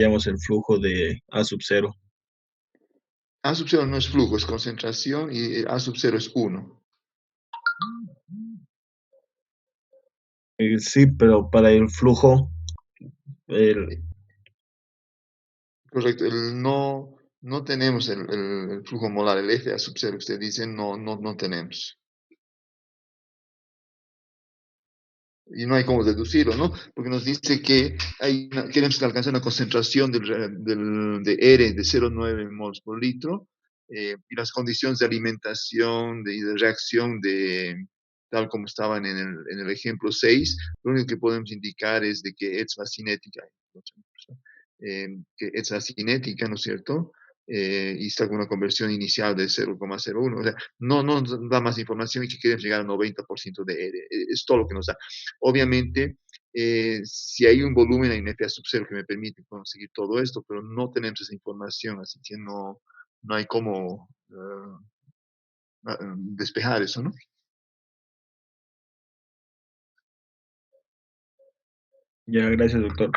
Veamos el flujo de A sub cero. A sub 0 no es flujo, es concentración y A sub 0 es 1. Sí, pero para el flujo, el, Correcto, no tenemos el flujo molar, el F A sub 0 que usted dice, no tenemos. Y no hay cómo deducirlo, ¿no? Porque nos dice que queremos alcanzar una concentración de R de 0,9 mols por litro y las condiciones de alimentación y de reacción tal como estaban en el ejemplo 6, lo único que podemos indicar es de que es la cinética, que es la cinética, ¿no es cierto? Y está con una conversión inicial de 0,01. O sea, no nos da más información y que queremos llegar al 90% de R. Es todo lo que nos da. Obviamente, si hay un volumen en FA sub 0 que me permite conseguir todo esto, pero no tenemos esa información, así que no hay cómo despejar eso, ¿no? ya, gracias, doctor.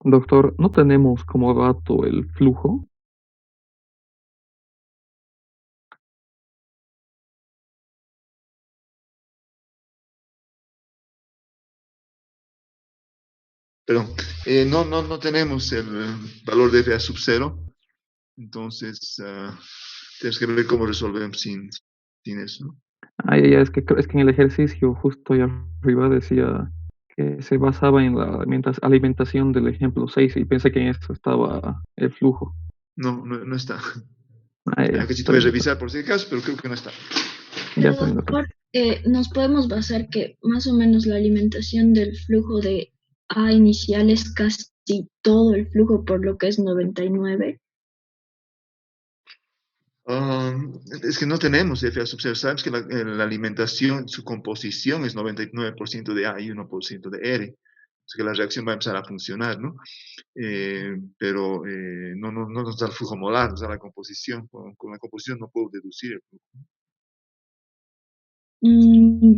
Doctor, ¿no tenemos como dato el flujo? Perdón, no tenemos el valor de F a sub cero, entonces tenemos que ver cómo resolvemos sin eso, ¿no? Ah, ya, es que en el ejercicio justo ahí arriba decía que se basaba en la alimentación del ejemplo 6 y pensé que en eso estaba el flujo. No está. Ah, ya, Acá sí te está voy a bien, doctor. revisar por si acaso, pero creo que no está. Ya Pero está bien, doctor. doctor, nos podemos basar que más o menos la alimentación del flujo de A inicial es casi todo el flujo, por lo que es 99. Es que no tenemos F a sub cero. Sabes que la alimentación, su composición es 99% de A y 1% de R. Es que la reacción va a empezar a funcionar, ¿no? Pero no nos da el flujo molar, nos da la composición. Con la composición no puedo deducir el flujo.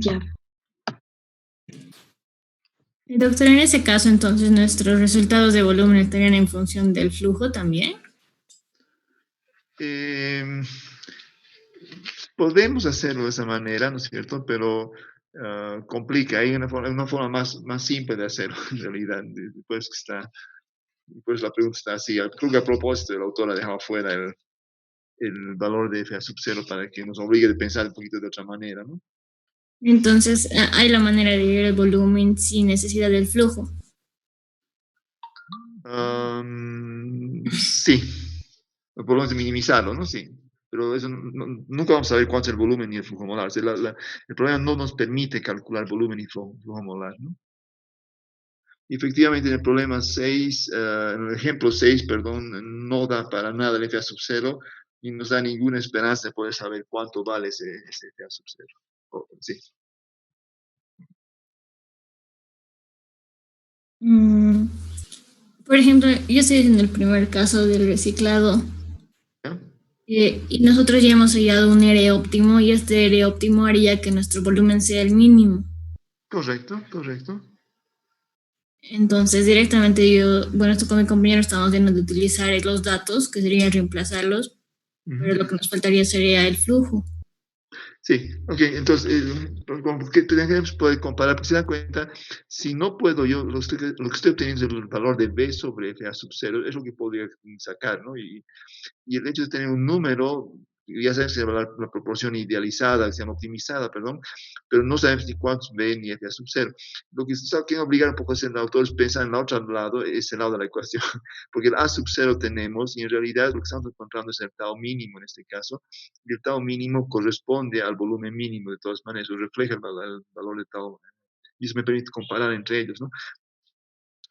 Ya. Doctor, en ese caso, entonces, nuestros resultados de volumen estarían en función del flujo también. Eh, Podemos hacerlo de esa manera, ¿no es cierto? Pero complica. Hay una forma más simple de hacerlo, en realidad. Pues la pregunta está así. Creo que a propósito, el autor ha dejado fuera el valor de F a sub cero para que nos obligue a pensar un poquito de otra manera, ¿no? Entonces, hay la manera de ver el volumen sin necesidad del flujo. Sí, por lo menos minimizarlo, ¿no? Sí. Pero eso nunca vamos a saber cuánto es el volumen ni el flujo molar. O sea, el problema no nos permite calcular volumen y flujo molar, ¿no? Y efectivamente, en el problema 6, en el ejemplo 6, perdón, no da para nada el F a sub cero y nos da ninguna esperanza de poder saber cuánto vale ese F a sub cero. Sí. Mm, por ejemplo, yo estoy en el primer caso del reciclado ¿Ya? y nosotros ya hemos hallado un R óptimo y este R óptimo haría que nuestro volumen sea el mínimo. Correcto, correcto. Entonces, directamente yo, bueno, esto con mi compañero estamos viendo de utilizar los datos, que sería reemplazarlos, pero lo que nos faltaría sería el flujo. Sí, ok, entonces, como que tenemos que poder comparar, porque se dan cuenta, si no puedo yo, lo que estoy obteniendo es el valor de B sobre F a sub cero, es lo que podría sacar, ¿no? Y el hecho de tener un número, ya sabemos que se llama la proporción idealizada, se llama optimizada, perdón, pero no sabemos ni cuántos B ni F a sub cero. Lo que se quiere obligar un poco a hacer el autor es pensar en el otro lado, ese lado de la ecuación, porque el A sub cero tenemos, y en realidad lo que estamos encontrando es el tau mínimo en este caso, y el tau mínimo corresponde al volumen mínimo de todas maneras, o refleja el valor de tau, y eso me permite comparar entre ellos, ¿no?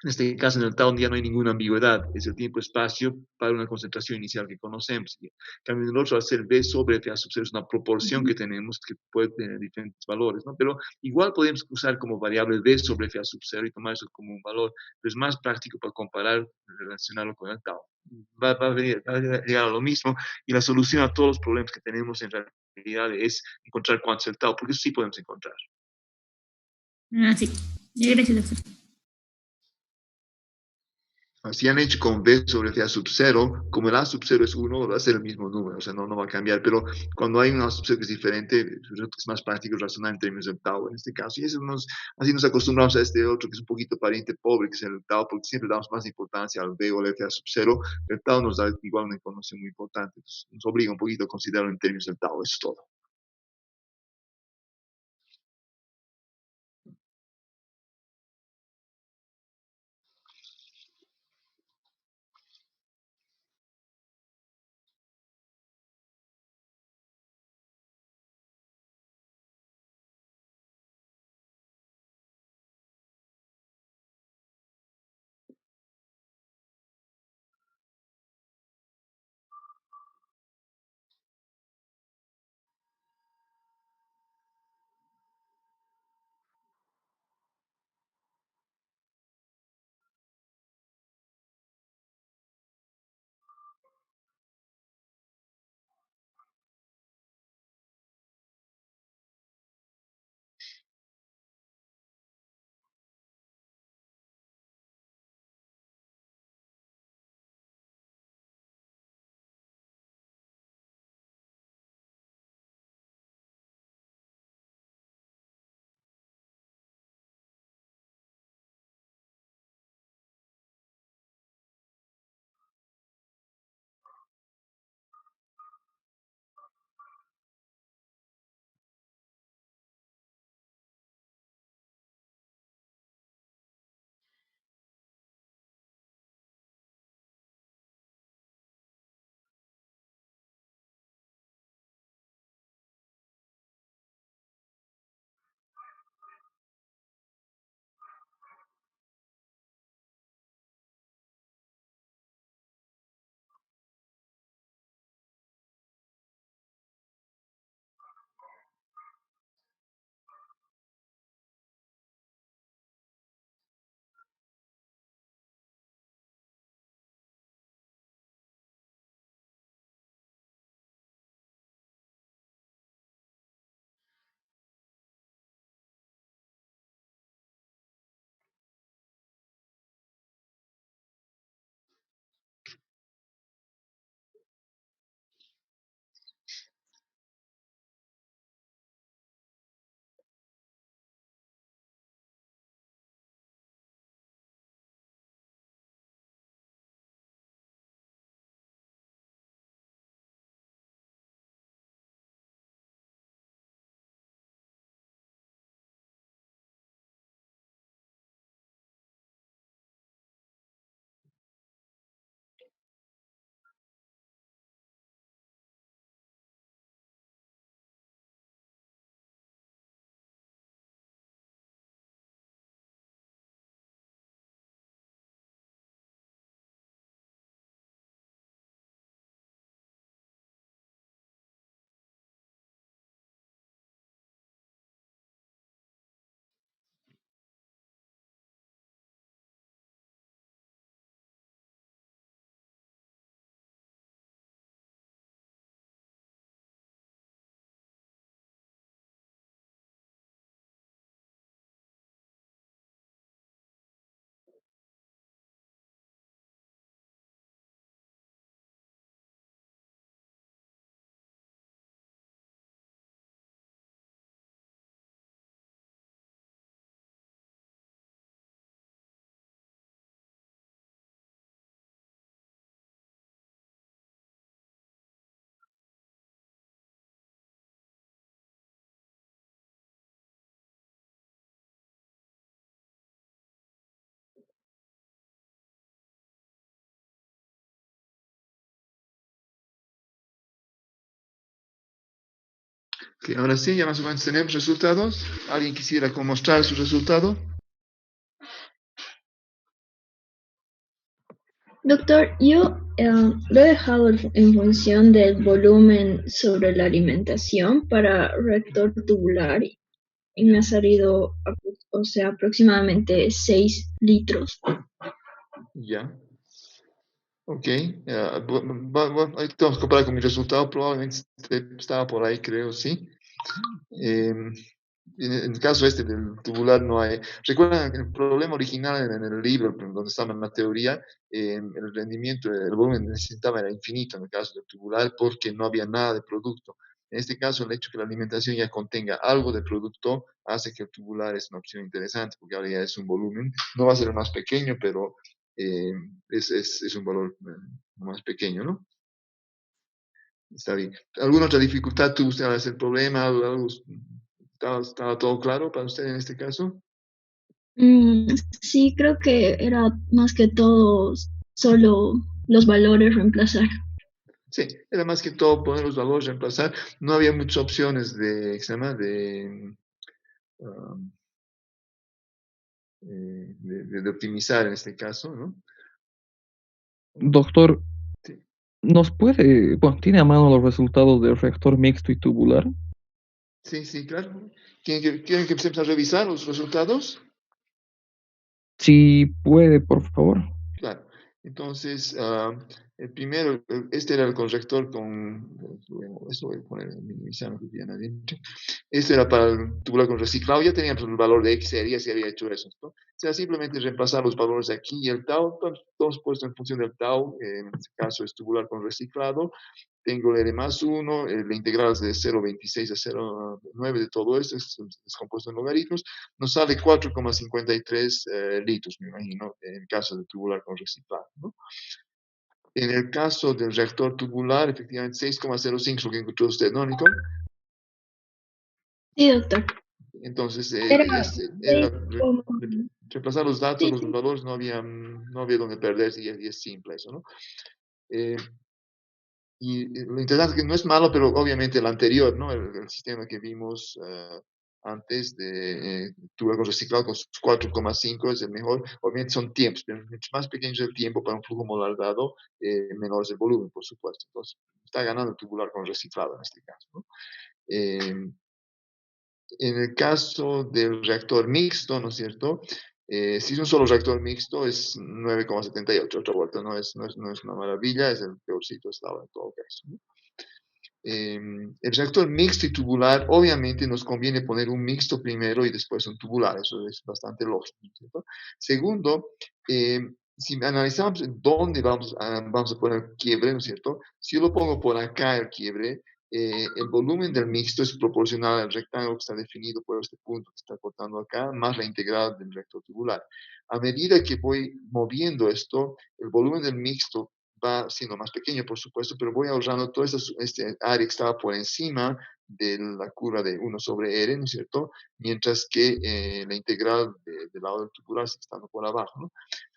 En este caso, en el tau ya no hay ninguna ambigüedad, es el tiempo-espacio para una concentración inicial que conocemos. En cambio, en el otro, al ser B sobre F a sub cero, es una proporción que tenemos que puede tener diferentes valores, ¿no? Pero igual podemos usar como variable B sobre F a sub cero y tomar eso como un valor, pero es más práctico para comparar, relacionarlo con el tau. Va a llegar a lo mismo y la solución a todos los problemas que tenemos en realidad es encontrar cuánto es el tau, porque eso sí podemos encontrar. Ah, sí. Gracias, doctor. Si han hecho con B sobre F a sub cero, como el A sub cero es 1, va a ser el mismo número, o sea, no va a cambiar, pero cuando hay un A sub cero que es diferente, es más práctico razonar en términos del tau en este caso, y así nos acostumbramos a este otro que es un poquito pariente pobre, que es el tau, porque siempre damos más importancia al B o al F a sub cero, el tau nos da igual una información muy importante, entonces nos obliga un poquito a considerarlo en términos del tau, eso es todo. Ok, ahora sí, ya más o menos tenemos resultados. ¿Alguien quisiera mostrar su resultado? Doctor, yo lo he dejado en función del volumen sobre la alimentación para rector tubular y me ha salido, o sea, aproximadamente 6 litros. Ya. Ok. Ahí tenemos que comparar con mi resultado. Probablemente estaba por ahí, creo, sí. En el caso este del tubular no hay. Recuerdan el problema original en el libro, donde estaba en la teoría, el rendimiento, el volumen que necesitaba era infinito en el caso del tubular porque no había nada de producto. En este caso, el hecho que la alimentación ya contenga algo de producto hace que el tubular es una opción interesante porque ahora ya es un volumen. No va a ser el más pequeño, pero eh, es un valor más pequeño, ¿no? Está bien. ¿Alguna otra dificultad tuvo usted al hacer el problema? ¿Estaba todo claro para usted en este caso? Sí, creo que era más que todo solo los valores reemplazar. Sí, era más que todo poner los valores, reemplazar. No había muchas opciones de, ¿qué se llama? Um, de optimizar en este caso, ¿no? Doctor, Sí, ¿nos puede, bueno, tiene a mano los resultados del reactor mixto y tubular? sí, claro. ¿Quieren que empecemos a revisar los resultados? Si puede, por favor. Claro. Entonces, el primero, este era el corrector con, bueno, eso voy a poner en minimizar, no que nadie entre. Este era para el tubular con reciclado, ya teníamos el valor de X, sería si había hecho eso, ¿no? O sea, simplemente reemplazar los valores de aquí y el tau, todos puestos en función del tau, en este caso es tubular con reciclado, tengo el R más 1, la integral es de 0,26 a 0,9 de todo esto, es descompuesto en logaritmos, nos sale 4,53 litros, me imagino, en el caso de tubular con reciclado, ¿no? En el caso del reactor tubular, efectivamente 6,05 es lo que encontró usted, ¿no, Nicole? Sí, doctor. Entonces, Era era 6 como... reemplazar los datos, Sí, los sí. valores, no había donde perderse y es simple eso, ¿no? Eh, Y lo interesante es que no es malo, pero obviamente el anterior, ¿no? El sistema que vimos antes de tuve algo reciclado con sus 4,5 es el mejor. Obviamente son tiempos, pero mientras más pequeño es el tiempo para un flujo molar dado, menor es el volumen, por supuesto. Entonces, está ganando el tubular con reciclado en este caso, ¿no? En el caso del reactor mixto, ¿no es cierto? Si es un solo reactor mixto, es 9,78, otra vuelta, no es una maravilla, es el peorcito estado en todo caso, ¿no? El reactor mixto y tubular, obviamente nos conviene poner un mixto primero y después un tubular, eso es bastante lógico, ¿cierto? Segundo, si analizamos dónde vamos a poner el quiebre, ¿no es cierto? Si yo lo pongo por acá el quiebre, el volumen del mixto es proporcional al rectángulo que está definido por este punto que está cortando acá, más la integral del reactor tubular. A medida que voy moviendo esto, el volumen del mixto va siendo más pequeño, por supuesto, pero voy ahorrando toda este área que estaba por encima de la curva de 1 sobre R, ¿no es cierto? Mientras que la integral del lado del tubular sigue estando por abajo, ¿no?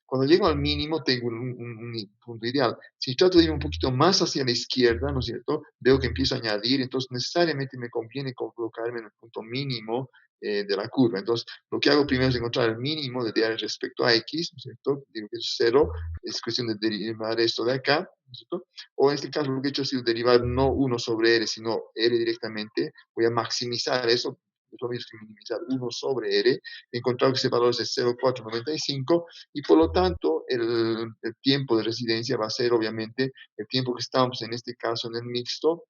Cuando llego al mínimo tengo un punto ideal. Si trato de ir un poquito más hacia la izquierda, ¿no es cierto? Veo que empiezo a añadir, entonces necesariamente me conviene colocarme en el punto mínimo de la curva. Entonces, lo que hago primero es encontrar el mínimo de R respecto a X, ¿no es cierto? Digo que es 0, es cuestión de derivar esto de acá, ¿no es cierto? O en este caso lo que he hecho ha sido derivar no 1 sobre R, sino R directamente. Voy a maximizar eso, es lo mismo que minimizar 1 sobre R, he encontrado que ese valor es de 0,495 y por lo tanto el tiempo de residencia va a ser obviamente el tiempo que estamos en este caso en el mixto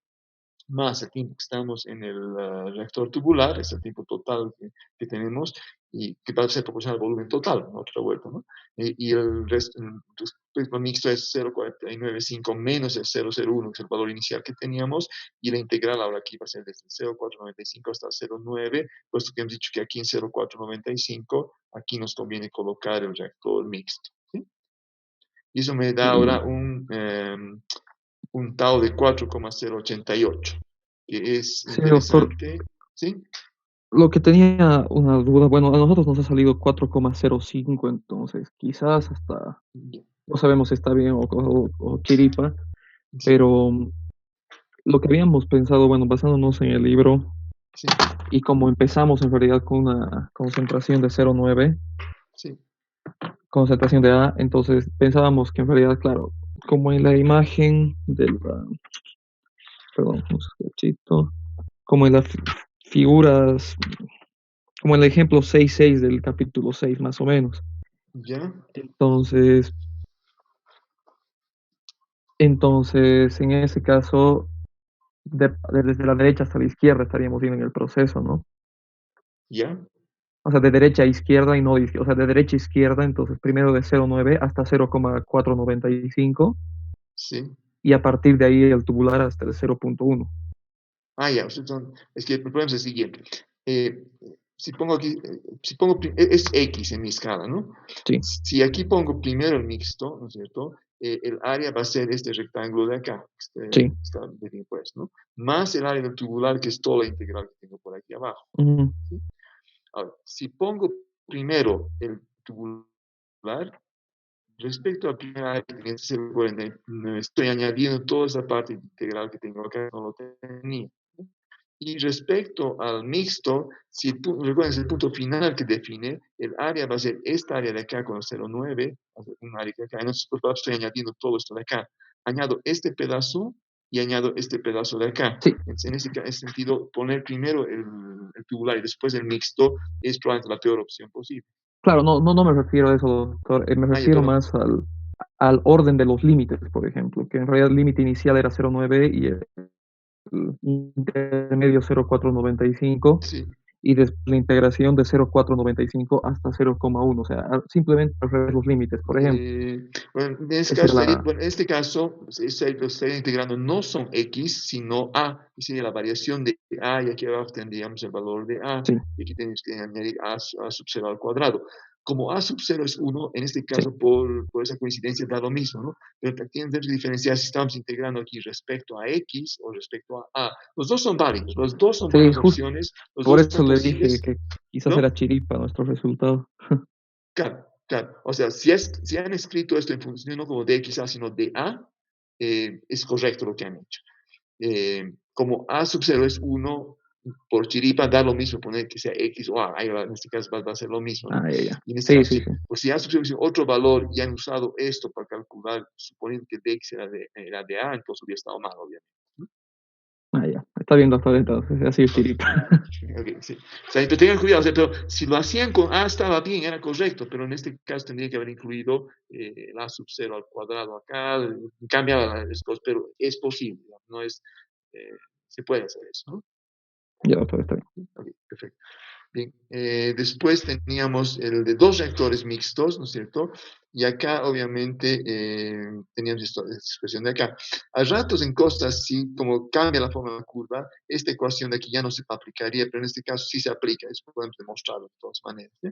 más el tiempo que estamos en el reactor tubular, es el tiempo total que tenemos y que va a ser proporcional al volumen total, ¿no? Otra vuelta, ¿no? Y el resto, el mixto es 0,495 menos el 0,01, que es el valor inicial que teníamos, y la integral ahora aquí va a ser desde 0,495 hasta 0,9, puesto que hemos dicho que aquí en 0,495, aquí nos conviene colocar el reactor mixto, ¿sí? Y eso me da ahora un tau de 4,088, que es Sí, doctor. interesante, ¿sí? Lo que tenía una duda, bueno, a nosotros nos ha salido 4,05, entonces quizás hasta, no sabemos si está bien o chiripa, Sí, pero lo que habíamos pensado, bueno, basándonos en el libro, Sí, Y como empezamos en realidad con una concentración de 0,9, sí, concentración de A, entonces pensábamos que en realidad, claro, como en la imagen perdón, un sketchito, como en las figuras, como en el ejemplo 6.6 del capítulo 6 más o menos. ya, Entonces, en ese caso, desde la derecha hasta la izquierda estaríamos viendo en el proceso, ¿no? ya, O sea, de derecha a izquierda y no de izquierda. O sea, de derecha a izquierda, entonces primero de 0,9 hasta 0,495 sí. y a partir de ahí el tubular hasta el 0,1. Ah, ya, es que el problema es el siguiente. Eh, si pongo aquí, es X en mi escala, ¿no? Sí, Si aquí pongo primero el mixto, ¿no es cierto? El área va a ser este rectángulo de acá, sí. está definido pues, ¿no? Más el área del tubular, que es toda la integral que tengo por aquí abajo. Ujú. ¿Sí? Ahora, si pongo primero el tubular, respecto al primer área que tenía 0,49, estoy añadiendo toda esa parte integral que tengo acá, no lo tenía. Y respecto al mixto, si recuerden, es el punto final que define, el área va a ser esta área de acá con 0,9, un área que acá, entonces por tanto estoy añadiendo todo esto de acá. Añado este pedazo y añado este pedazo de acá. Sí, En ese sentido, poner primero el tubular y después el mixto es probablemente la peor opción posible. claro, no me refiero a eso, doctor. Me Ah, ya, refiero perdón. más al orden de los límites, por ejemplo, que en realidad el límite inicial era 0,9 y el intermedio 0,495 Sí. y después la integración de 0,495 hasta 0,1. O sea, simplemente al revés los límites, por ejemplo. Bueno, en este Esa es caso, la... bueno, en este caso, lo que estaría integrando no son X, sino A, que sería la variación de A, y aquí abajo tendríamos el valor de A, Sí, y aquí tenemos que añadir A sub 0 al cuadrado. Como A sub 0 es 1, en este sí. caso, por esa coincidencia, da lo mismo, ¿no? Pero tienen que diferenciar si estamos integrando aquí respecto a X o respecto a A. Los dos son válidos, los dos son Sí, buenas justo opciones, los por dos eso son le dije posibles, que quizás era ¿no? chiripa nuestro resultado. Claro, claro. O sea, si han escrito esto en función no como de X A, sino de A, es correcto lo que han hecho. Como A sub 0 es 1, por chiripa da lo mismo poner que sea X o A. Ahí en este caso va a ser lo mismo, ¿no? Ah, ya, ya. Y en este Sí, caso sí, sí. sí. Pues si A sub 0 es otro valor y han usado esto para calcular, suponiendo que DX era de A, entonces hubiera estado mal, obviamente. Ah, ya. Está bien, doctor, entonces, así es Ok, chiripa. ok, sí. O sea, pero tengan cuidado, o sea, pero si lo hacían con A estaba bien, era correcto, pero en este caso tendría que haber incluido el A sub 0 al cuadrado acá, cambiaba las cosas, pero es posible, no es, eh, se puede hacer eso, ¿no? Ya, doctor, está bien. Ok, perfecto. Bien, después teníamos el de dos reactores mixtos, ¿no es cierto? Y acá, obviamente, teníamos esta expresión de acá. A ratos en cosas, sí, como cambia la forma de la curva, esta ecuación de aquí ya no se aplicaría, pero en este caso sí se aplica, eso podemos demostrarlo de todas maneras. ¿Sí?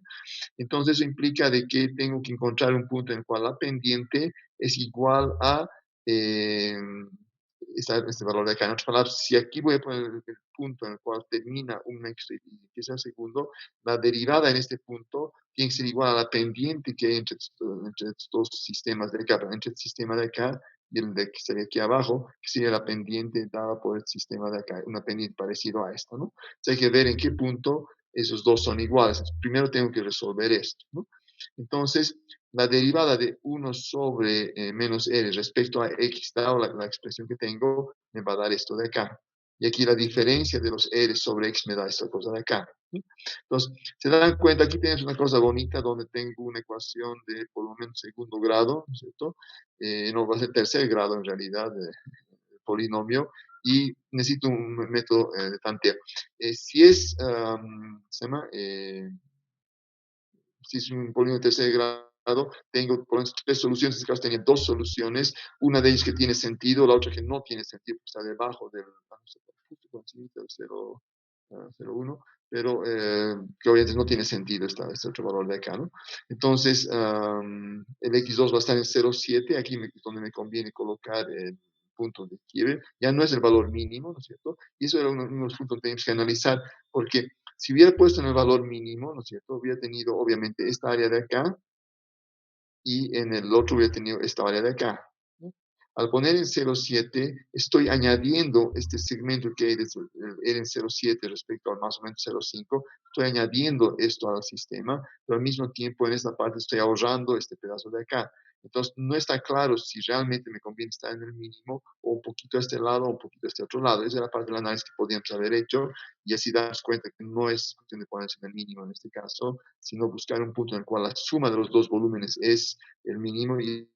Entonces, eso implica de que tengo que encontrar un punto en el cual la pendiente es igual a eh, este valor de acá. En otras palabras, si aquí voy a poner el punto en el cual termina un x y empieza el segundo, la derivada en este punto tiene que ser igual a la pendiente que hay entre estos dos sistemas de acá, entre el sistema de acá y el de que estaría aquí abajo, que sería la pendiente dada por el sistema de acá, una pendiente parecido a esta, ¿no? Entonces hay que ver en qué punto esos dos son iguales. Primero tengo que resolver esto, ¿no? Entonces, la derivada de 1 sobre menos r respecto a x, dado la expresión que tengo, me va a dar esto de acá. Y aquí la diferencia de los r sobre x me da esta cosa de acá. ¿Sí? Entonces, se dan cuenta, aquí tenemos una cosa bonita donde tengo una ecuación de por lo menos segundo grado, ¿no es cierto? No va a ser tercer grado en realidad, de polinomio, y necesito un método de tanteo. Si es, se llama, si es un polinomio de tercer grado, tengo por ejemplo, tres soluciones, en este caso tenía dos soluciones, una de ellas que tiene sentido, la otra que no tiene sentido, porque está debajo del 0,1, pero que obviamente no tiene sentido este otro valor de acá, ¿no? Entonces, el x2 va a estar en 0,7, aquí es donde me conviene colocar el punto de quiebre, ya no es el valor mínimo, ¿no es cierto? Y eso era uno de los puntos que tenemos que analizar, porque si hubiera puesto en el valor mínimo, ¿no es cierto? Hubiera tenido obviamente esta área de acá y en el otro hubiera tenido esta área de acá. ¿No? Al poner en 0,7, estoy añadiendo este segmento que era en 0,7 respecto al más o menos 0,5, estoy añadiendo esto al sistema, pero al mismo tiempo en esta parte estoy ahorrando este pedazo de acá. Entonces, no está claro si realmente me conviene estar en el mínimo o un poquito a este lado o un poquito a este otro lado. Esa es la parte del análisis que podríamos haber hecho y así darnos cuenta que no es cuestión de ponerse en el mínimo en este caso, sino buscar un punto en el cual la suma de los dos volúmenes es el mínimo y